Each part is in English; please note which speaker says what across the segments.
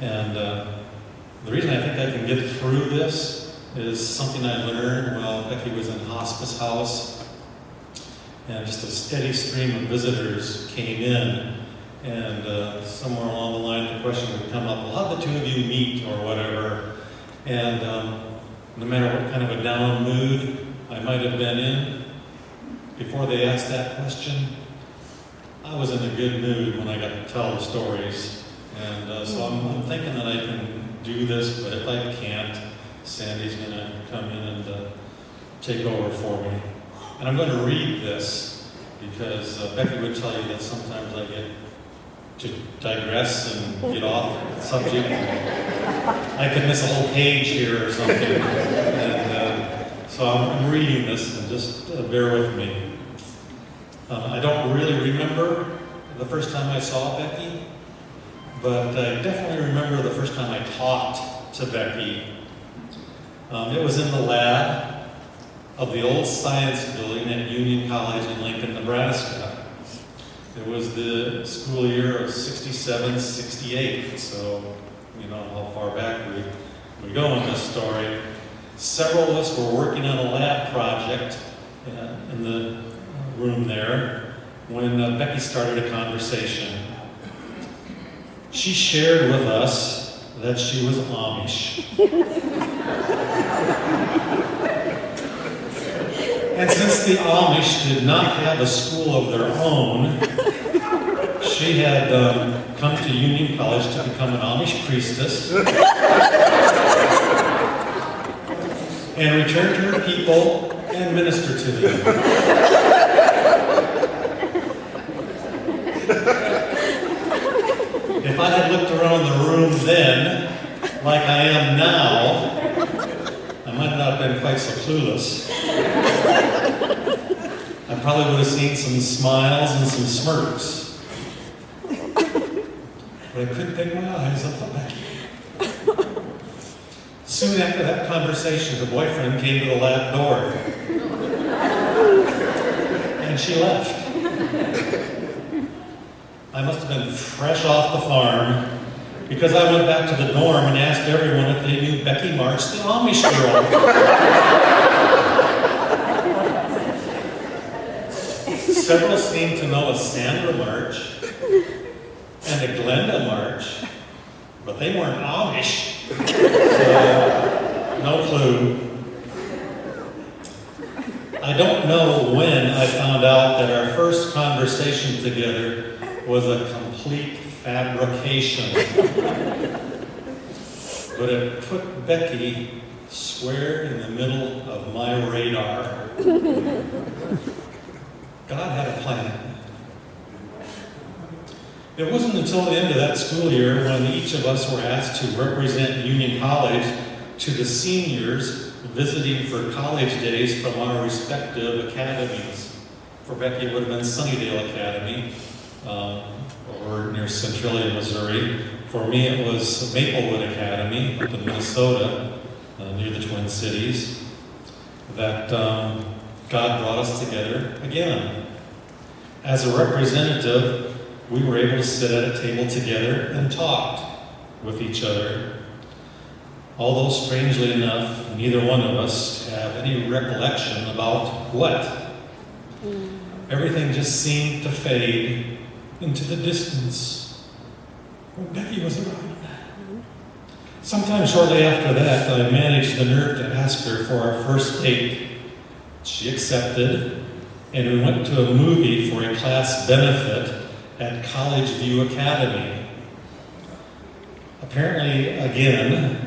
Speaker 1: And the reason I think I can get through this is something I learned while Becky was in hospice house. And just a steady stream of visitors came in, and somewhere along the line the question would come up, well, how'd the two of you meet, or whatever. And no matter what kind of a down mood I might have been in, before they asked that question, I was in a good mood when I got to tell the stories. And so I'm thinking that I can do this, but if I can't, Sandy's going to come in and take over for me. And I'm going to read this because Becky would tell you that sometimes I get to digress and get off the subject. I could miss a whole page here or something. And so I'm reading this, and just bear with me. I don't really remember the first time I saw Becky, but I definitely remember the first time I talked to Becky. It was in the lab of the old science building at Union College in Lincoln, Nebraska. It was the school year of 67, 68, so you know how far back we go in this story. Several of us were working on a lab project in the room there when Becky started a conversation. She shared with us that she was Amish. And since the Amish did not have a school of their own, she had come to Union College to become an Amish priestess and return to her people and minister to them. If I had looked around the room then, like I am now, I might not have been quite so clueless. I probably would have seen some smiles and some smirks. But I couldn't take my eyes off of Becky. Soon after that conversation, her boyfriend came to the lab door. And she left. I must have been fresh off the farm, because I went back to the dorm and asked everyone if they knew Becky March, the Amish girl. Several seemed to know a Sandra March and a Glenda March, but they weren't Amish, so no clue. I don't know when I found out that our first conversation together was a complete fabrication. But it put Becky square in the middle of my radar. God had a plan. It wasn't until the end of that school year when each of us were asked to represent Union College to the seniors visiting for college days from our respective academies. For Becky, it would have been Sunnydale Academy, over near Centralia, Missouri. For me, it was Maplewood Academy up in Minnesota, near the Twin Cities, that God brought us together again. As a representative, we were able to sit at a table together and talk with each other. Although, strangely enough, neither one of us have any recollection about what. Everything just seemed to fade into the distance when Becky was around. Sometime shortly after that, I managed the nerve to ask her for our first date. She accepted, and we went to a movie for a class benefit at College View Academy. Apparently, again,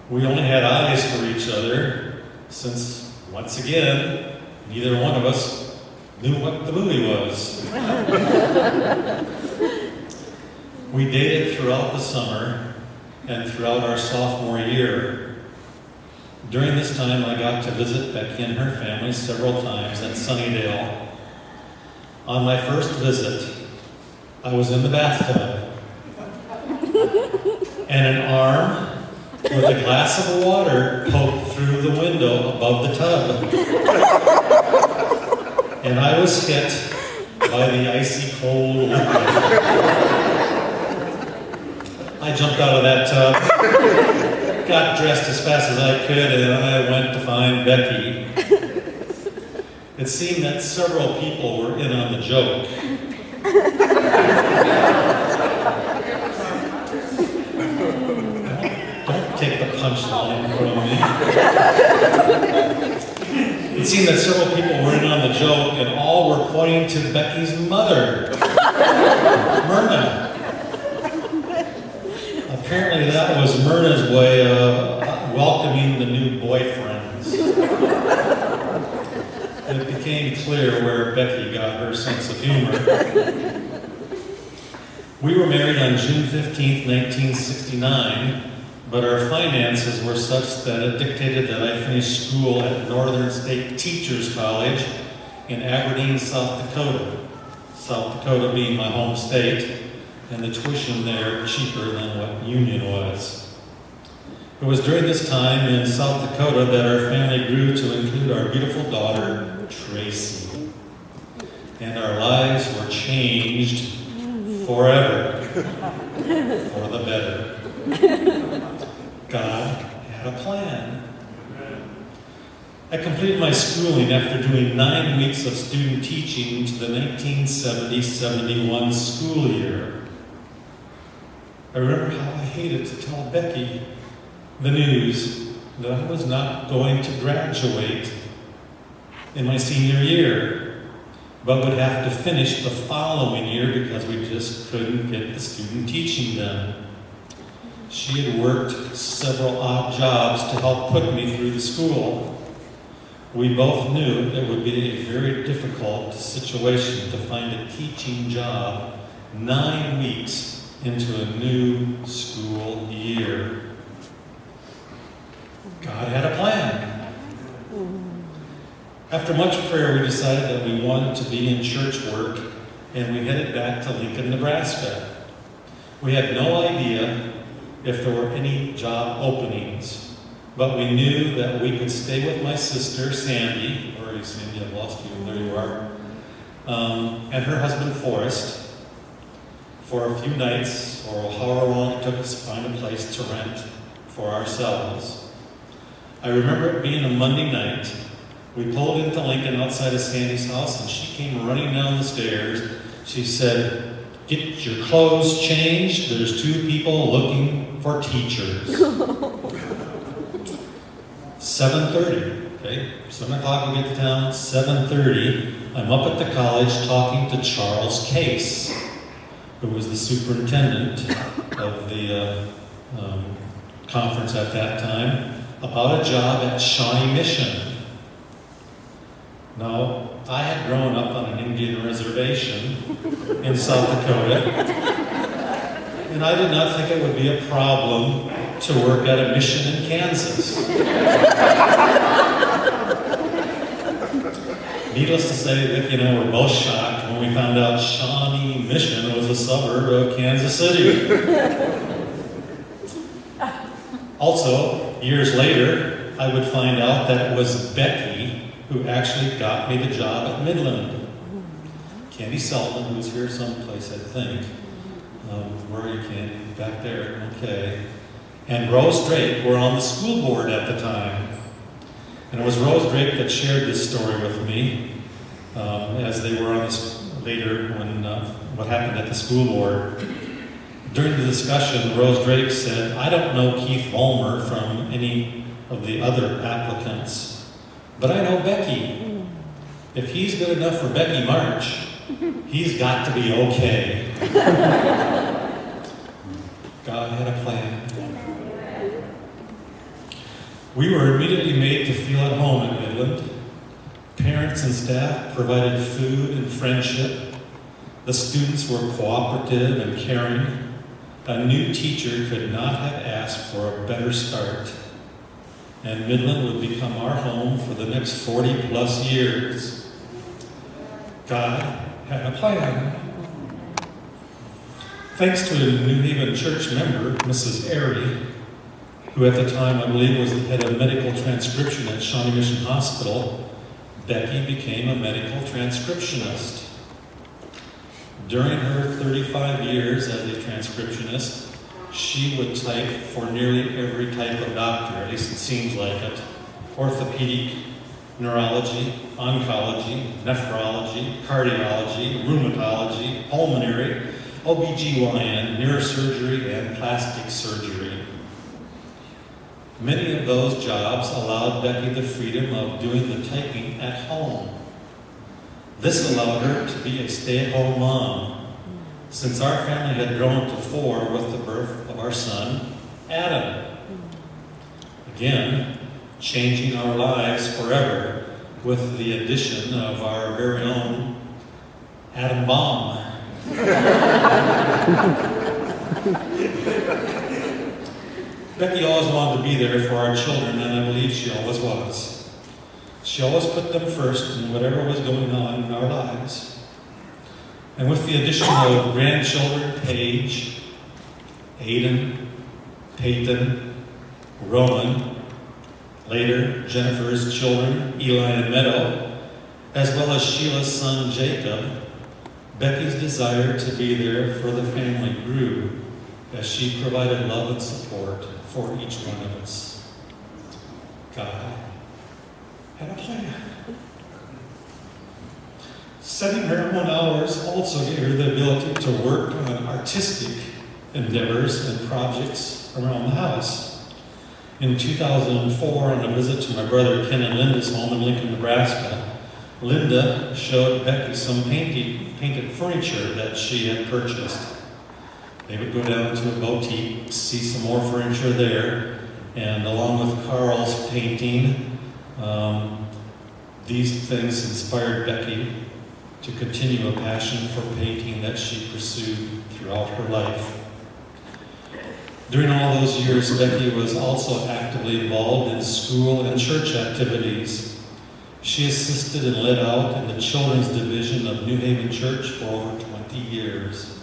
Speaker 1: we only had eyes for each other, since, once again, neither one of us knew what the movie was. We dated throughout the summer and throughout our sophomore year. During this time, I got to visit Becky and her family several times at Sunnydale. On my first visit, I was in the bathtub, and an arm with a glass of water poked through the window above the tub. And I was hit by the icy cold liquid. I jumped out of that tub, got dressed as fast as I could, and I went to find Becky. It seemed that several people were in on the joke. Don't take the punchline from me. It seemed that several people were in on the joke, and all were pointing to Becky's mother, Myrna. Apparently that was Myrna's way of welcoming the new boyfriends. It became clear where Becky got her sense of humor. We were married on June 15th, 1969, but our finances were such that it dictated that I finish school at Northern State Teachers College in Aberdeen, South Dakota. South Dakota being my home state, and the tuition there cheaper than what Union was. It was during this time in South Dakota that our family grew to include our beautiful daughter, Tracy. And our lives were changed forever, for the better. God had a plan. I completed my schooling after doing 9 weeks of student teaching to the 1970-71 school year. I remember how I hated to tell Becky the news that I was not going to graduate in my senior year, but would have to finish the following year because we just couldn't get the student teaching done. She had worked several odd jobs to help put me through the school. We both knew it would be a very difficult situation to find a teaching job 9 weeks into a new school year. God had a plan. After much prayer, we decided that we wanted to be in church work, and we headed back to Lincoln, Nebraska. We had no idea if there were any job openings, but we knew that we could stay with my sister, Sandy. Where are you, Sandy? I've lost you. There you are. And her husband, Forrest, for a few nights, or however long it took us to find a place to rent for ourselves. I remember it being a Monday night. We pulled into Lincoln outside of Sandy's house, and she came running down the stairs. She said, "Get your clothes changed. There's 2 people looking for teachers." 7:30, okay? 7 o'clock we get to town, 7:30. I'm up at the college talking to Charles Case, who was the superintendent of the conference at that time, about a job at Shawnee Mission. Now, I had grown up on an Indian reservation in South Dakota, and I did not think it would be a problem to work at a mission in Kansas. Needless to say, Vicki and I were both shocked when we found out Shawnee Mission was a suburb of Kansas City. Also, years later, I would find out that it was Becky who actually got me the job at Midland. Candy Sullivan, who's here someplace, I think. Where are you, Candy? Back there, okay. And Rose Drake were on the school board at the time. And it was Rose Drake that shared this story with me as they were on this later when what happened at the school board. During the discussion, Rose Drake said, "I don't know Keith Vollmer from any of the other applicants, but I know Becky. If he's good enough for Becky March, he's got to be okay." God had a plan. We were immediately made to feel at home at Midland. Parents and staff provided food and friendship. The students were cooperative and caring. A new teacher could not have asked for a better start. And Midland would become our home for the next 40 plus years. God had a plan. Thanks to a New Haven church member, Mrs. Airy, who at the time I believe was the head of medical transcription at Shawnee Mission Hospital, Becky became a medical transcriptionist. During her 35 years as a transcriptionist, she would type for nearly every type of doctor, at least it seems like it. Orthopedic, neurology, oncology, nephrology, cardiology, rheumatology, pulmonary, OBGYN, neurosurgery, and plastic surgery. Many of those jobs allowed Becky the freedom of doing the typing at home. This allowed her to be a stay-at-home mom, since our family had grown to 4 with the birth of our son, Adam. Again, changing our lives forever with the addition of our very own Adam Bomb. Becky always wanted to be there for our children, and I believe she always was. She always put them first in whatever was going on in our lives. And with the addition of grandchildren, Paige, Aiden, Peyton, Roman, later Jennifer's children, Eli and Meadow, as well as Sheila's son, Jacob, Becky's desire to be there for the family grew as she provided love and support for each one of us. God had a plan. Setting her own hours also gave her the ability to work on artistic endeavors and projects around the house. In 2004, on a visit to my brother Ken and Linda's home in Lincoln, Nebraska, Linda showed Becky some painted furniture that she had purchased. They would go down to a boutique, see some more furniture there, and along with Carl's painting, these things inspired Becky to continue a passion for painting that she pursued throughout her life. During all those years, Becky was also actively involved in school and church activities. She assisted and led out in the children's division of New Haven Church for over 20 years.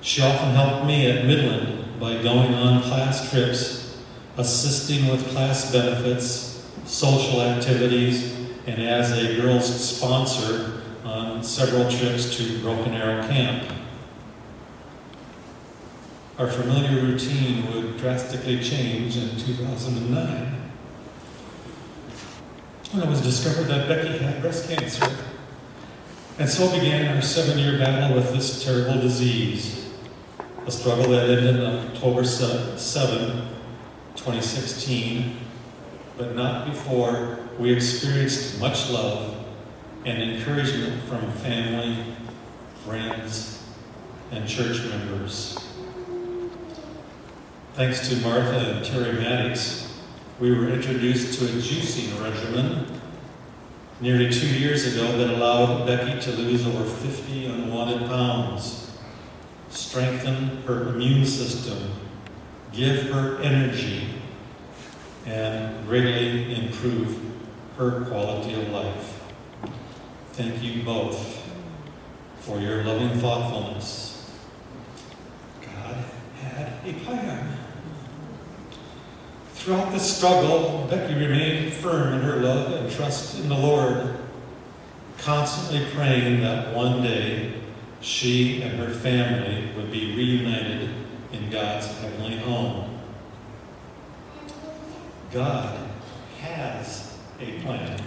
Speaker 1: She often helped me at Midland by going on class trips, assisting with class benefits, social activities, and as a girls' sponsor on several trips to Broken Arrow Camp. Our familiar routine would drastically change in 2009 when it was discovered that Becky had breast cancer. And so began our 7-year battle with this terrible disease, a struggle that ended on October 7, 2016, but not before we experienced much love and encouragement from family, friends, and church members. Thanks to Martha and Terry Maddox, we were introduced to a juicing regimen nearly 2 years ago that allowed Becky to lose over 50 unwanted pounds, strengthen her immune system, give her energy, and greatly improve her quality of life. Thank you both for your loving thoughtfulness. God had a plan. Throughout this struggle, Becky remained firm in her love and trust in the Lord, constantly praying that one day she and her family would be reunited in God's heavenly home. God has a plan.